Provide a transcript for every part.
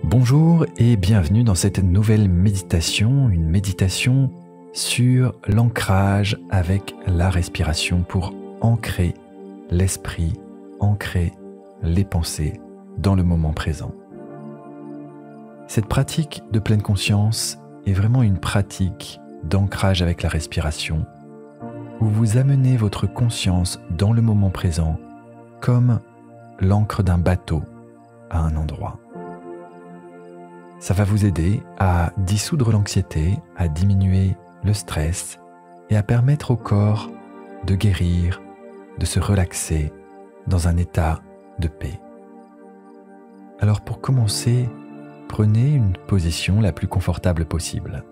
Bonjour et bienvenue dans cette nouvelle méditation, une méditation sur l'ancrage avec la respiration pour ancrer l'esprit, ancrer les pensées dans le moment présent. Cette pratique de pleine conscience est vraiment une pratique d'ancrage avec la respiration où vous amenez votre conscience dans le moment présent comme l'ancre d'un bateau à un endroit. Ça va vous aider à dissoudre l'anxiété, à diminuer le stress et à permettre au corps de guérir, de se relaxer dans un état de paix. Alors pour commencer, prenez une position la plus confortable possible.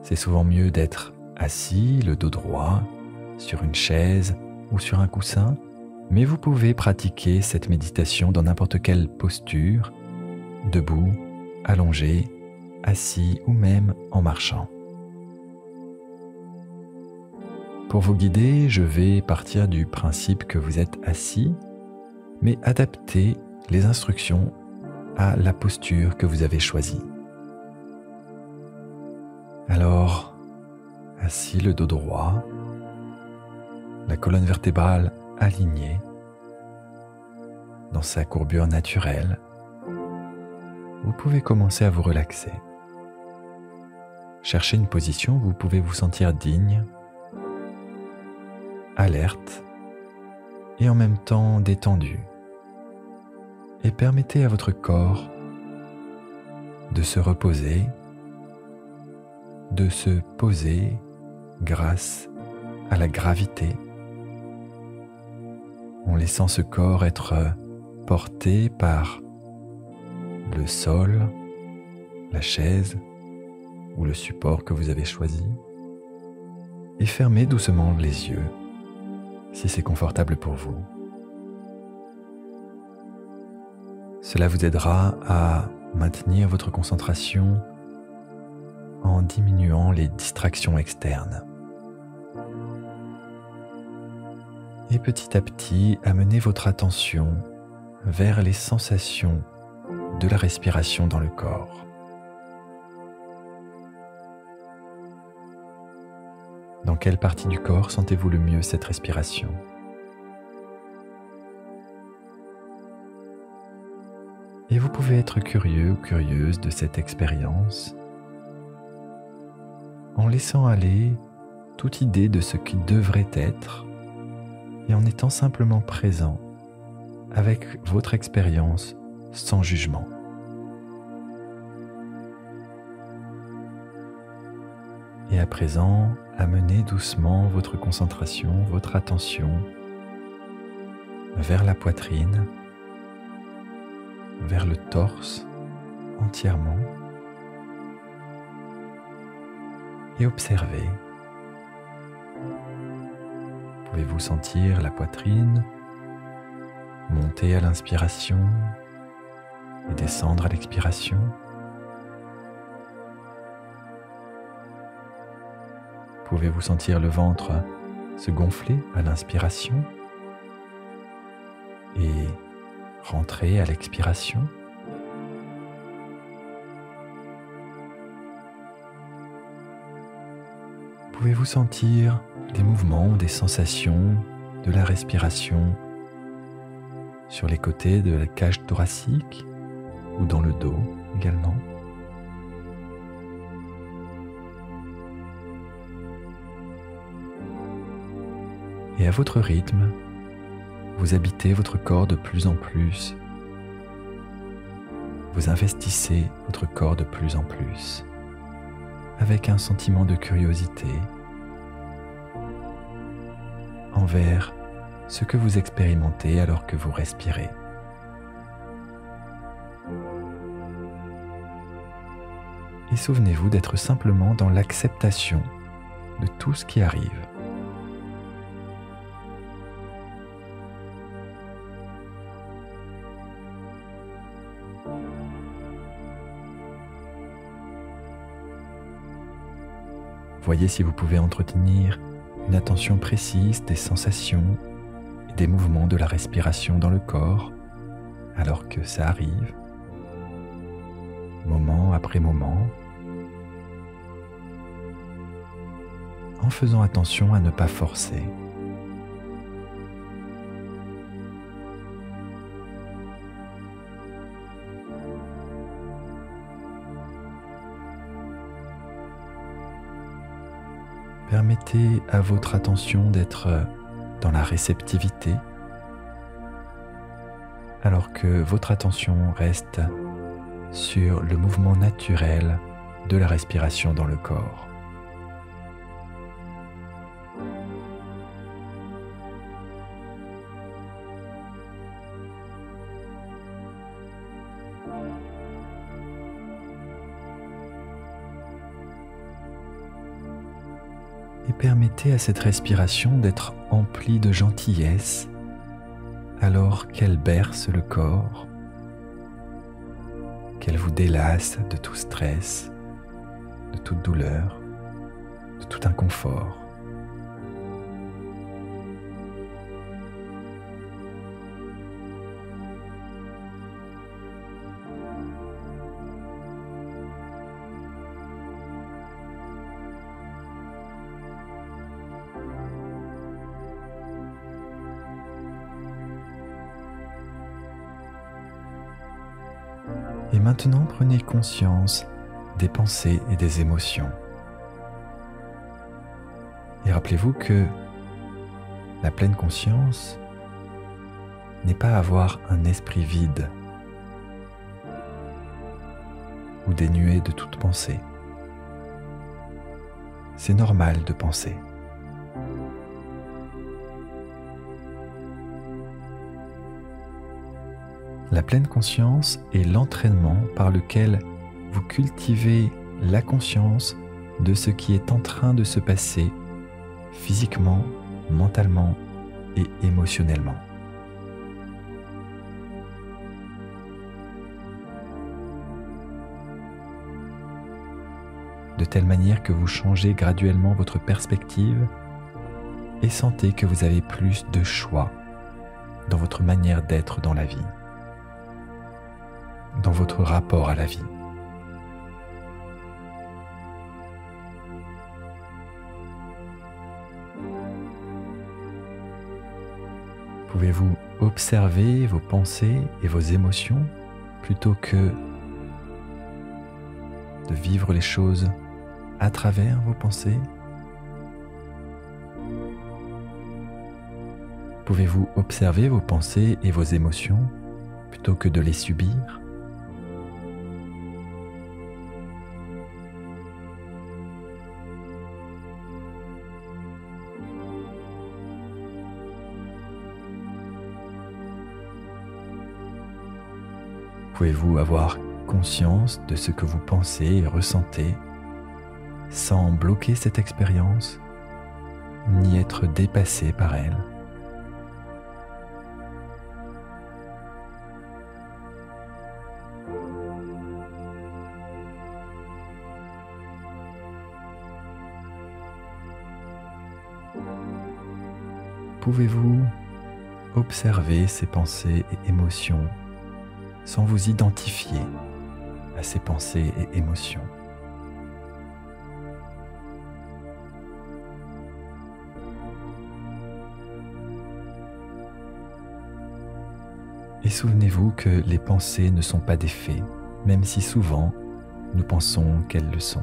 C'est souvent mieux d'être assis, le dos droit, sur une chaise ou sur un coussin, mais vous pouvez pratiquer cette méditation dans n'importe quelle posture, debout, allongé, assis ou même en marchant. Pour vous guider, je vais partir du principe que vous êtes assis, mais adapter les instructions à la posture que vous avez choisie. Alors, assis le dos droit, la colonne vertébrale alignée dans sa courbure naturelle, vous pouvez commencer à vous relaxer. Cherchez une position où vous pouvez vous sentir digne, alerte et en même temps détendu. Et permettez à votre corps de se reposer, de se poser grâce à la gravité, en laissant ce corps être porté par le sol, la chaise ou le support que vous avez choisi, et fermez doucement les yeux si c'est confortable pour vous. Cela vous aidera à maintenir votre concentration en diminuant les distractions externes. Et petit à petit, amenez votre attention vers les sensations de la respiration dans le corps. Dans quelle partie du corps sentez-vous le mieux cette respiration ? Et vous pouvez être curieux ou curieuse de cette expérience en laissant aller toute idée de ce qui devrait être et en étant simplement présent avec votre expérience sans jugement. Et à présent, amenez doucement votre concentration, votre attention vers la poitrine, vers le torse entièrement et observez. Pouvez-vous sentir la poitrine monter à l'inspiration et descendre à l'expiration? Pouvez-vous sentir le ventre se gonfler à l'inspiration et rentrer à l'expiration? Pouvez-vous sentir des mouvements, des sensations de la respiration sur les côtés de la cage thoracique ou dans le dos également? Et à votre rythme, vous habitez votre corps de plus en plus. Vous investissez votre corps de plus en plus, avec un sentiment de curiosité envers ce que vous expérimentez alors que vous respirez. Et souvenez-vous d'être simplement dans l'acceptation de tout ce qui arrive. Voyez si vous pouvez entretenir une attention précise des sensations et des mouvements de la respiration dans le corps alors que ça arrive. moment après moment, en faisant attention à ne pas forcer. Permettez à votre attention d'être dans la réceptivité, alors que votre attention reste sur le mouvement naturel de la respiration dans le corps. Et permettez à cette respiration d'être emplie de gentillesse alors qu'elle berce le corps, qu'elle vous délasse de tout stress, de toute douleur, de tout inconfort. Et maintenant, prenez conscience des pensées et des émotions. Et rappelez-vous que la pleine conscience n'est pas avoir un esprit vide ou dénué de toute pensée. C'est normal de penser. La pleine conscience est l'entraînement par lequel vous cultivez la conscience de ce qui est en train de se passer physiquement, mentalement et émotionnellement. De telle manière que vous changez graduellement votre perspective et sentez que vous avez plus de choix dans votre manière d'être dans la vie, dans votre rapport à la vie. Pouvez-vous observer vos pensées et vos émotions plutôt que de vivre les choses à travers vos pensées? Pouvez-vous observer vos pensées et vos émotions plutôt que de les subir? Pouvez-vous avoir conscience de ce que vous pensez et ressentez sans bloquer cette expérience, ni être dépassé par elle? Pouvez-vous observer ces pensées et émotions sans vous identifier à ces pensées et émotions? Et souvenez-vous que les pensées ne sont pas des faits, même si souvent nous pensons qu'elles le sont.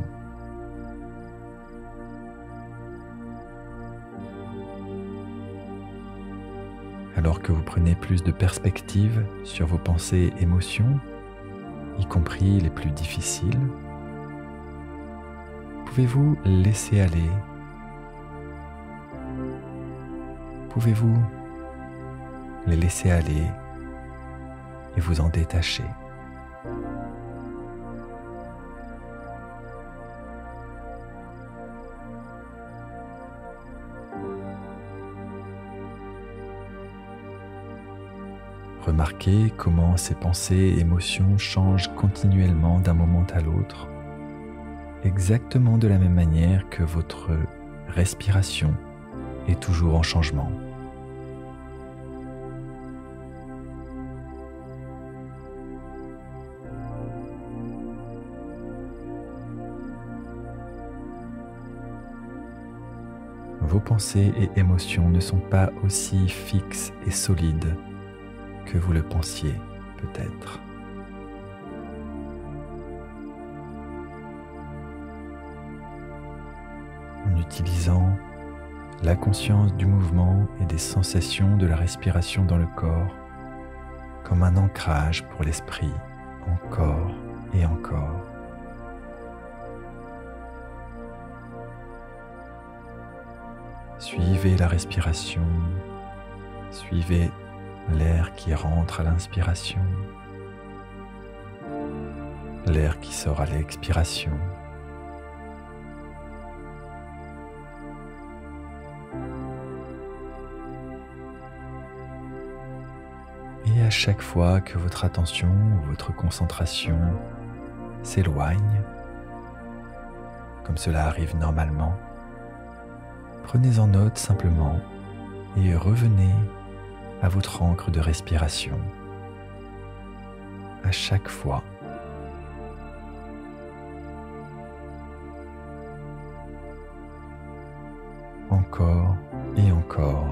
Alors que vous prenez plus de perspective sur vos pensées et émotions, y compris les plus difficiles, pouvez-vous laisser aller? Pouvez-vous les laisser aller et vous en détacher? Remarquez comment ces pensées et émotions changent continuellement d'un moment à l'autre, exactement de la même manière que votre respiration est toujours en changement. vos pensées et émotions ne sont pas aussi fixes et solides que vous le pensiez peut-être. En utilisant la conscience du mouvement et des sensations de la respiration dans le corps comme un ancrage pour l'esprit, encore et encore. Suivez la respiration, suivez l'air qui rentre à l'inspiration, l'air qui sort à l'expiration. Et à chaque fois que votre attention ou votre concentration s'éloigne, comme cela arrive normalement, prenez en note simplement et revenez à votre ancre de respiration à chaque fois. Encore et encore,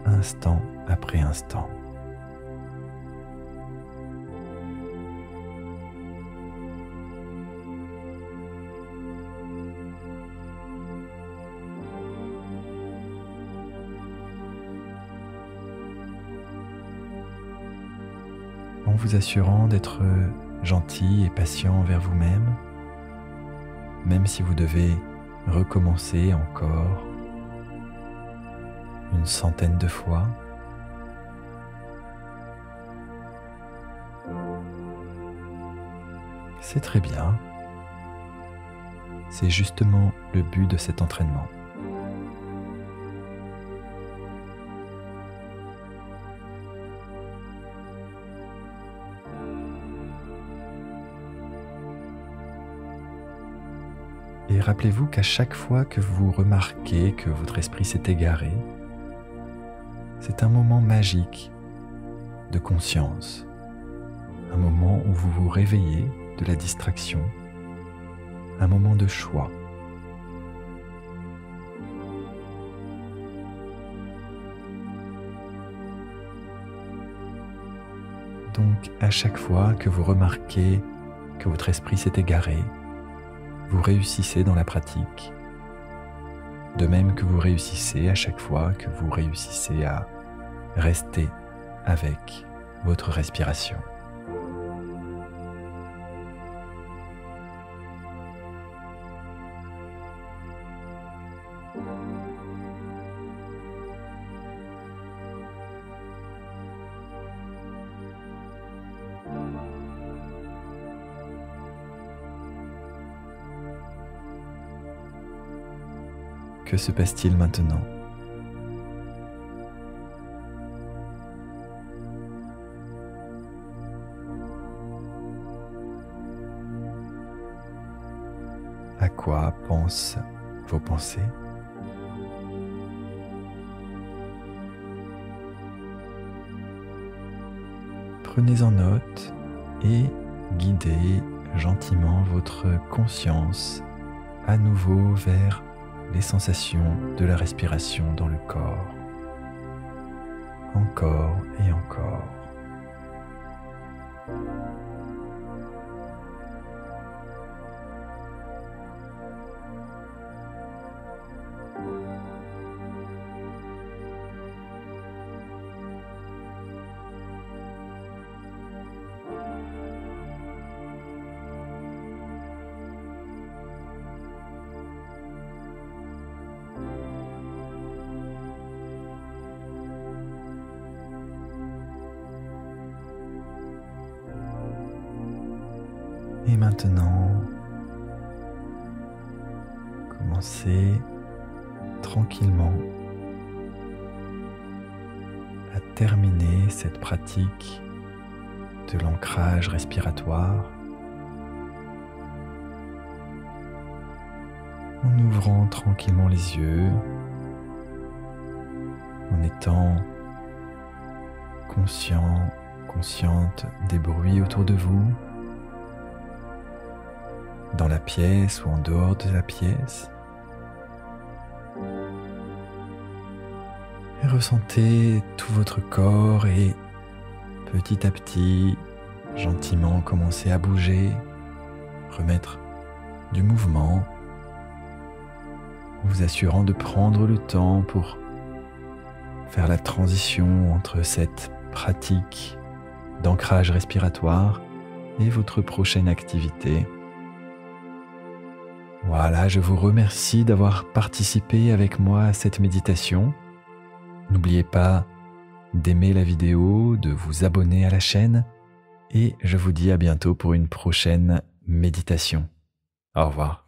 instant après instant. En vous assurant d'être gentil et patient envers vous-même, même si vous devez recommencer encore une centaine de fois. C'est très bien. C'est justement le but de cet entraînement. Et rappelez-vous qu'à chaque fois que vous remarquez que votre esprit s'est égaré, c'est un moment magique de conscience, un moment où vous vous réveillez de la distraction, un moment de choix. Donc, à chaque fois que vous remarquez que votre esprit s'est égaré, vous réussissez dans la pratique, de même que vous réussissez à chaque fois que vous réussissez à rester avec votre respiration. Que se passe-t-il maintenant ? À quoi pensent vos pensées ? Prenez en note et guidez gentiment votre conscience à nouveau vers les sensations de la respiration dans le corps, encore et encore. Et maintenant, commencez tranquillement à terminer cette pratique de l'ancrage respiratoire en ouvrant tranquillement les yeux, en étant conscient, consciente des bruits autour de vous, dans la pièce ou en dehors de la pièce. Et ressentez tout votre corps et petit à petit, gentiment commencer à bouger, remettre du mouvement, en vous assurant de prendre le temps pour faire la transition entre cette pratique d'ancrage respiratoire et votre prochaine activité. Voilà, je vous remercie d'avoir participé avec moi à cette méditation. N'oubliez pas d'aimer la vidéo, de vous abonner à la chaîne et je vous dis à bientôt pour une prochaine méditation. Au revoir.